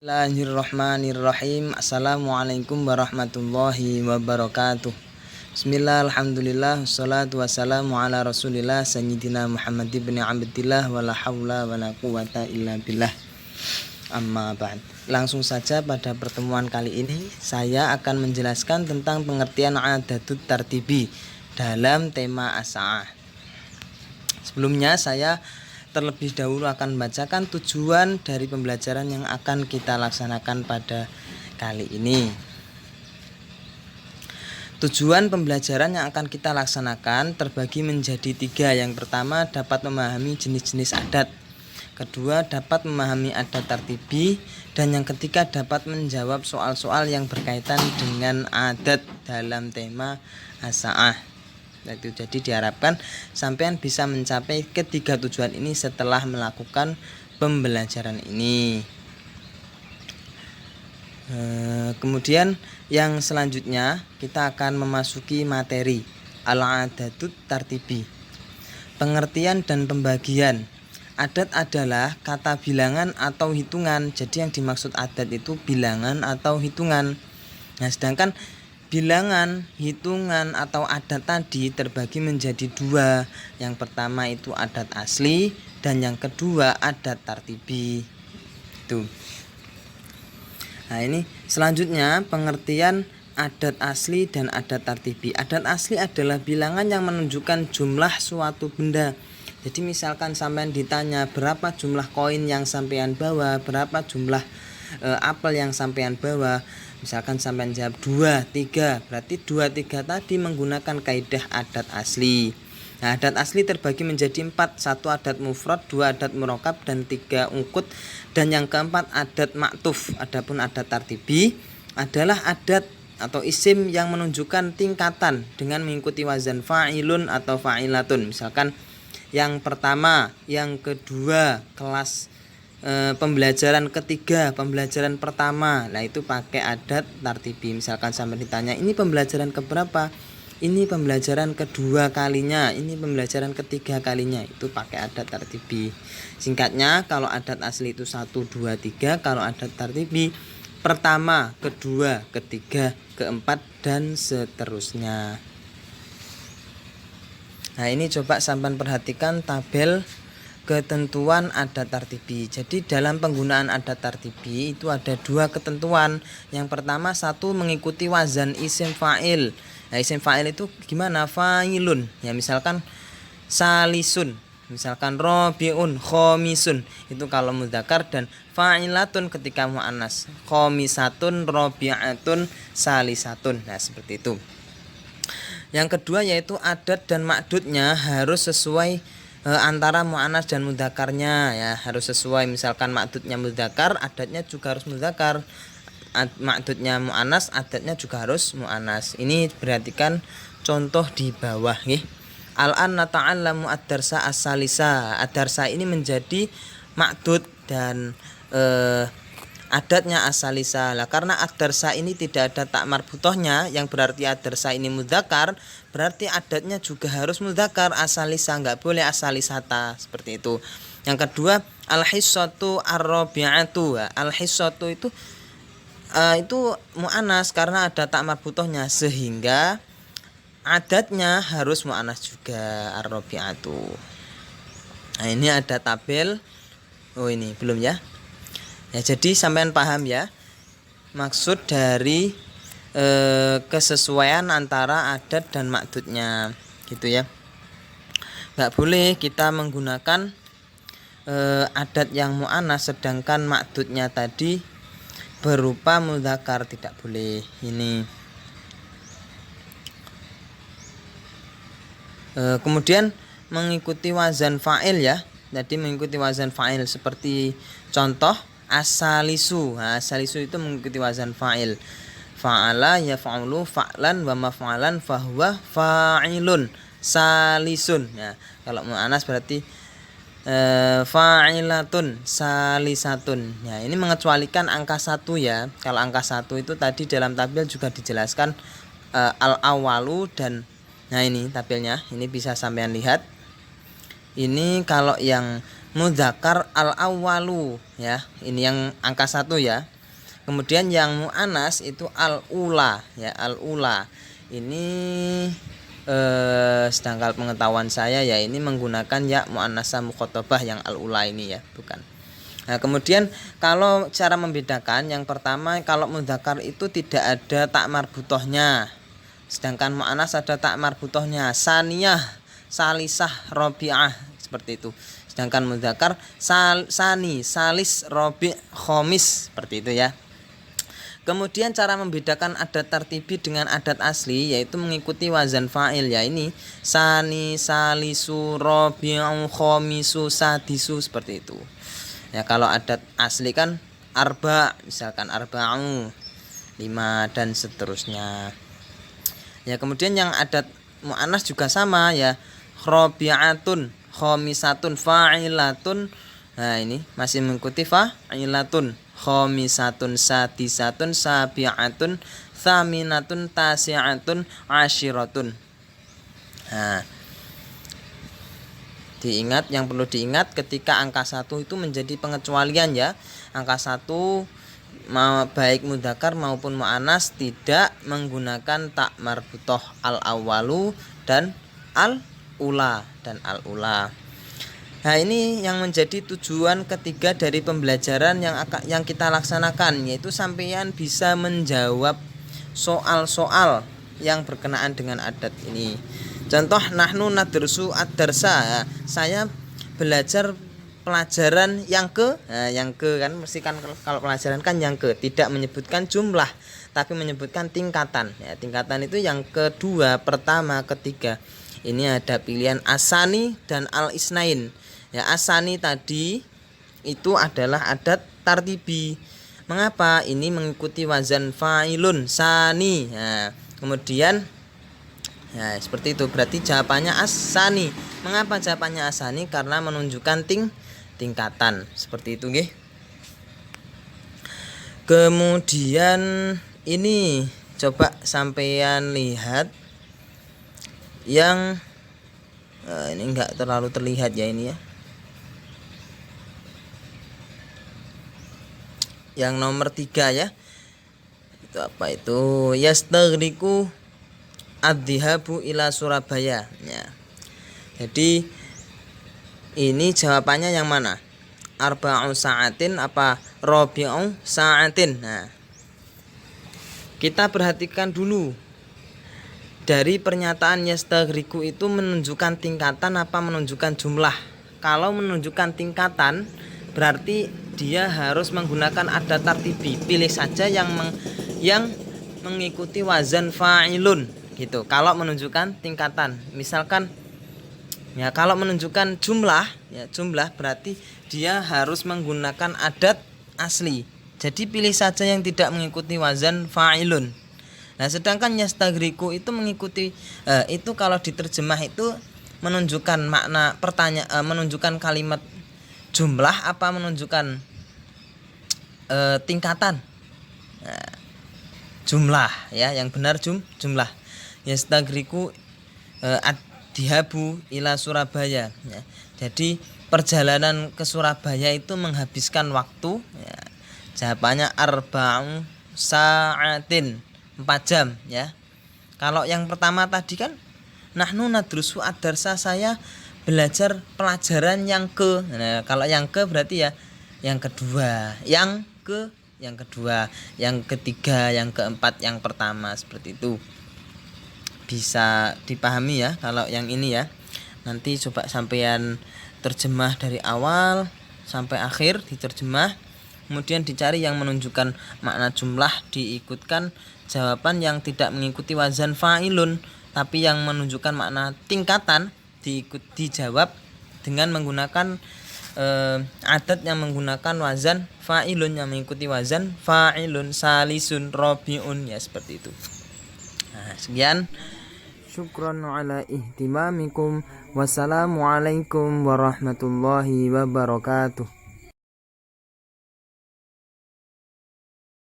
Bismillahirrahmanirrahim. Assalamualaikum warahmatullahi wabarakatuh. Bismillah, alhamdulillah, wassalatu wassalamu ala rasulillah sayyidina Muhammad ibn Abdillah wala hawla wala quwata illa billah. Amma ba'd. Langsung saja pada pertemuan kali ini saya akan menjelaskan tentang pengertian adatut tartibi dalam tema as-sa'ah. Sebelumnya saya terlebih dahulu akan membacakan tujuan dari pembelajaran yang akan kita laksanakan pada kali ini. Tujuan pembelajaran yang akan kita laksanakan terbagi menjadi 3. Yang pertama, dapat memahami jenis-jenis adat. Kedua, dapat memahami adat tartibi. Dan yang ketiga, dapat menjawab soal-soal yang berkaitan dengan adat dalam tema as-sa'ah. Jadi diharapkan sampean bisa mencapai ketiga tujuan ini setelah melakukan pembelajaran ini. Kemudian yang selanjutnya kita akan memasuki materi al-adatut tartibi. Pengertian dan pembagian. Adat adalah kata bilangan atau hitungan. Jadi yang dimaksud adat itu bilangan atau hitungan. Nah, sedangkan bilangan, hitungan atau adat tadi terbagi menjadi 2. Yang pertama itu adat asli dan yang kedua adat tartibi. Itu. Nah, ini selanjutnya pengertian adat asli dan adat tartibi. Adat asli adalah bilangan yang menunjukkan jumlah suatu benda. Jadi misalkan sampean ditanya berapa jumlah koin yang sampean bawa, berapa jumlah apel yang sampean bawa, misalkan sampean jawab 2, 3, berarti 2, 3 tadi menggunakan kaidah adat asli. Nah, adat asli terbagi menjadi 4, 1 adat mufrad, 2 adat murakkab, dan 3 ungkut, dan yang keempat adat maktuf. Adapun adat tartibi adalah adat atau isim yang menunjukkan tingkatan dengan mengikuti wazan fa'ilun atau fa'ilatun. Misalkan yang pertama, yang kedua, kelas pembelajaran ketiga, pembelajaran pertama. Nah, itu pakai adat tartibi. Misalkan sampai ditanya, ini pembelajaran keberapa? Ini pembelajaran kedua kalinya, ini pembelajaran ketiga kalinya. Itu pakai adat tartibi. Singkatnya, kalau adat asli itu 1, 2, 3. Kalau adat tartibi pertama, kedua, ketiga, keempat, dan seterusnya. Nah, ini coba sampean perhatikan tabel ketentuan adat tartibi. Jadi dalam penggunaan adat tartibi itu ada 2 ketentuan. Yang pertama, 1 mengikuti wazan isim fa'il. Nah, isim fa'il itu gimana? Fa'ilun. Ya, misalkan salisun, misalkan robiun, khomisun. Itu kalau mudzakkar, dan fa'ilatun ketika muannas. Khomisatun, robi'atun, salisatun. Nah, seperti itu. Yang kedua yaitu adat dan makdudnya harus sesuai antara mu'annas dan mudzakarnya, ya, harus sesuai. Misalkan makdudnya mudzakar, adatnya juga harus mudzakar. Makdudnya mu'annas, adatnya juga harus mu'annas. Ini perhatikan contoh di bawah nggih. Al-an nata'allamu ad-darsa as-salisa. Ad-darsa ini menjadi makdud dan adatnya as-salisa. Lah, karena ad-darsa ini tidak ada tak marbutohnya, yang berarti ad-darsa ini mudzakkar, berarti adatnya juga harus mudzakkar, as-salisa, enggak boleh as-salisata, seperti itu. Yang kedua, al-hissatu ar-rabi'atu. Al-hissatu itu muannas karena ada tak marbutohnya, sehingga adatnya harus muannas juga, ar-rabi'atu. Nah, ini ada tabel. Oh, ini belum ya. Ya, jadi sampean paham ya maksud dari kesesuaian antara adat dan makdudnya, gitu ya. Nggak boleh kita menggunakan adat yang mu'annas sedangkan makdudnya tadi berupa mudzakkar, tidak boleh. Ini kemudian mengikuti wazan fa'il, ya. Jadi mengikuti wazan fa'il seperti contoh as-salisu. Nah, as-salisu itu mengikuti wazan fa'il. Fa'ala yaf'alu fa'lan wa maf'alan fahuwa fa'ilun salisun. Ya, kalau mu'annas berarti fa'ilatun salisatun. Ya, ini mengecualikan angka 1 ya. Kalau angka 1 itu tadi dalam tabel juga dijelaskan al-awalu, dan nah, ini tabelnya. Ini bisa sampean lihat. Ini kalau yang mudzakkar al-awwalu ya. Ini yang angka 1 ya. Kemudian yang muannas itu al-ula ya, al-ula. Ini sedangkan pengetahuan saya ya ini menggunakan ya muannasah mukhatabah yang al-ula ini ya, bukan. Nah, kemudian kalau cara membedakan, yang pertama kalau mudzakkar itu tidak ada tak marbutohnya. Sedangkan muannas ada tak marbutohnya. Saniyah, salisah, rabi'ah seperti itu. Sedangkan mudzakkar sani, salis, rabi', khomis seperti itu ya. Kemudian cara membedakan adat tartibi dengan adat asli yaitu mengikuti wazan fa'il ya, ini sani, salisu, rabi'u, khomisu, sadisu seperti itu. Ya kalau adat asli kan arba, misalkan arba'u 5 dan seterusnya. Ya kemudian yang adat muannas juga sama ya, rabi'atun, khomisatun, fa'ilatun. Nah ini masih mengikuti fa'ilatun, khomisatun, sadisatun, sabi'atun, thaminatun, tasi'atun, asyiratun. Nah, diingat, yang perlu diingat ketika angka 1 itu menjadi pengecualian ya. Angka 1 baik mudzakkar maupun muannas tidak menggunakan tak marbutoh al-awwalu dan al-ula Nah ini yang menjadi tujuan ketiga dari pembelajaran yang kita laksanakan, yaitu sampeyan bisa menjawab soal-soal yang berkenaan dengan adat ini. Contoh nahnu nadrusu ad-darsa, saya belajar pelajaran yang ke. Nah, yang ke kan mesti kan kalau pelajaran kan yang ke, tidak menyebutkan jumlah tapi menyebutkan tingkatan. Ya, tingkatan itu yang kedua, pertama, ketiga. Ini ada pilihan asani dan al-isnain. Ya, asani tadi itu adalah adat tartibi. Mengapa? Ini mengikuti wazan fa'ilun sani. Nah, kemudian ya seperti itu, berarti jawabannya asani. Mengapa jawabannya asani? Karena menunjukkan tingkatan. Seperti itu nggih. Kemudian ini coba sampeyan lihat yang ini enggak terlalu terlihat ya ini ya. Yang nomor 3 ya. Itu apa itu? Yastaghriqu ad-dhihabu ila Surabaya. Ya. Jadi ini jawabannya yang mana? Arba'u sa'atin apa rabi'u sa'atin. Nah, kita perhatikan dulu. Dari pernyataan yastaghriqu itu menunjukkan tingkatan apa menunjukkan jumlah? Kalau menunjukkan tingkatan berarti dia harus menggunakan adat tartibi. Pilih saja yang mengikuti wazan fa'ilun gitu. Kalau menunjukkan tingkatan, misalkan ya kalau menunjukkan jumlah, ya jumlah berarti dia harus menggunakan adat asli. Jadi pilih saja yang tidak mengikuti wazan fa'ilun. Nah, sedangkan yastaghriqu itu mengikuti itu kalau diterjemah itu menunjukkan makna menunjukkan kalimat jumlah apa menunjukkan tingkatan. Nah, jumlah ya, yang benar jumlah. Yastaghriqu ad-dhihabu ila Surabaya ya. Jadi perjalanan ke Surabaya itu menghabiskan waktu ya. Jawabannya arba'u sa'atin, 4 jam ya. Kalau yang pertama tadi kan nahnu nadrusu ad-darsa, saya belajar pelajaran yang ke. Nah, kalau yang ke berarti ya yang kedua, yang kedua, yang ketiga, yang keempat, yang pertama, seperti itu. Bisa dipahami ya kalau yang ini ya. Nanti coba sampean terjemah dari awal sampai akhir, diterjemah. Kemudian dicari yang menunjukkan makna jumlah, diikutkan jawaban yang tidak mengikuti wazan fa'ilun tapi yang menunjukkan makna tingkatan, dijawab dengan menggunakan adat yang menggunakan wazan fa'ilun, yang mengikuti wazan fa'ilun, salisun, rabi'un ya, seperti itu. Nah, sekian. Syukran ala ihtimamikum. Wassalamualaikum warahmatullahi wabarakatuh.